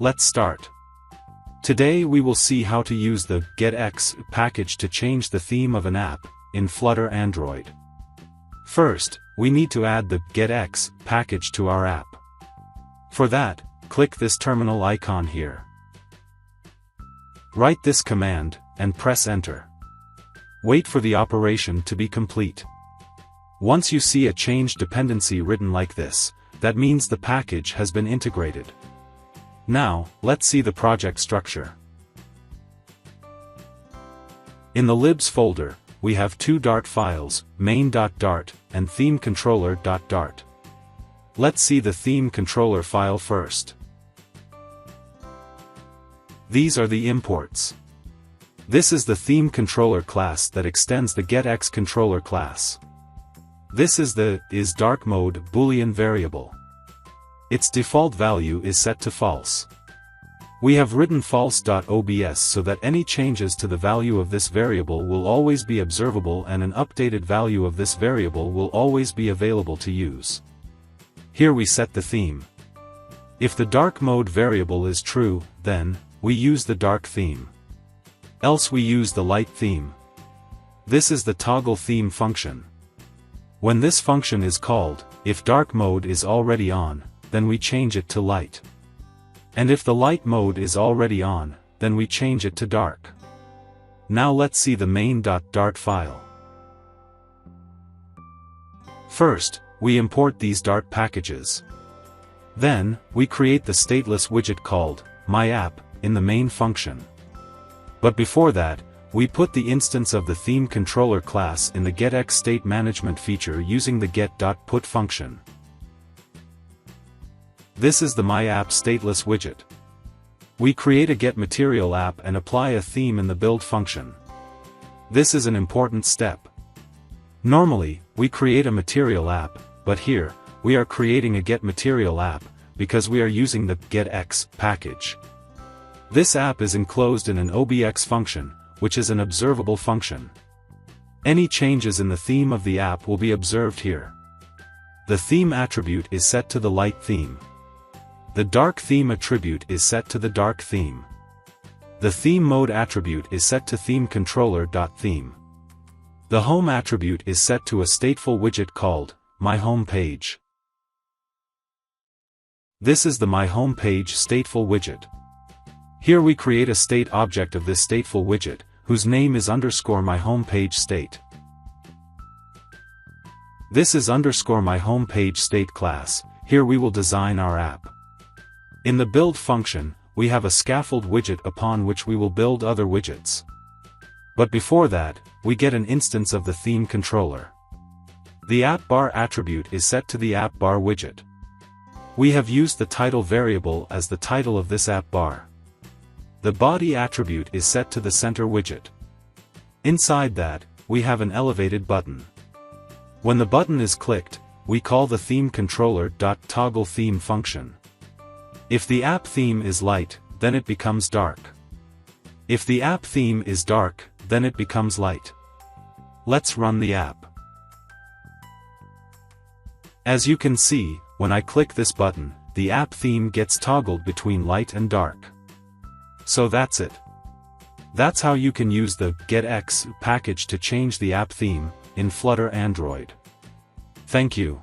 Let's start. Today we will see how to use the GetX package to change the theme of an app in Flutter Android. First, we need to add the GetX package to our app. For that, click this terminal icon here. Write this command, and press enter. Wait for the operation to be complete. Once you see a change dependency written like this, that means the package has been integrated. Now, let's see the project structure. In the libs folder, we have two Dart files, main.dart and themecontroller.dart. Let's see the theme controller file first. These are the imports. This is the theme controller class that extends the GetX controller class. This is the isDark mode Boolean variable. Its default value is set to false. We have written false.obs so that any changes to the value of this variable will always be observable and an updated value of this variable will always be available to use. Here we set the theme. If the dark mode variable is true, then we use the dark theme. Else we use the light theme. This is the toggle theme function. When this function is called, if dark mode is already on, then we change it to light. And if the light mode is already on, then we change it to dark. Now let's see the main.dart file. First, we import these Dart packages. Then, we create the stateless widget called myApp in the main function. But before that, we put the instance of the theme controller class in the GetX state management feature using the get.put function. This is the myApp stateless widget. We create a getMaterial app and apply a theme in the build function. This is an important step. Normally, we create a material app, but here, we are creating a getMaterial app, because we are using the GetX package. This app is enclosed in an obx function, which is an observable function. Any changes in the theme of the app will be observed here. The theme attribute is set to the light theme. The dark theme attribute is set to the dark theme. The theme mode attribute is set to themecontroller.theme. The home attribute is set to a stateful widget called My Home Page. This is the My Home Page stateful widget. Here we create a state object of this stateful widget, whose name is _myHomePageState. This is _myHomePageState class. Here we will design our app. In the build function, we have a scaffold widget upon which we will build other widgets. But before that, we get an instance of the theme controller. The app bar attribute is set to the app bar widget. We have used the title variable as the title of this app bar. The body attribute is set to the center widget. Inside that, we have an elevated button. When the button is clicked, we call the themecontroller.toggleTheme function. If the app theme is light, then it becomes dark. If the app theme is dark, then it becomes light. Let's run the app. As you can see, when I click this button, the app theme gets toggled between light and dark. So that's it. That's how you can use the GetX package to change the app theme in Flutter Android. Thank you.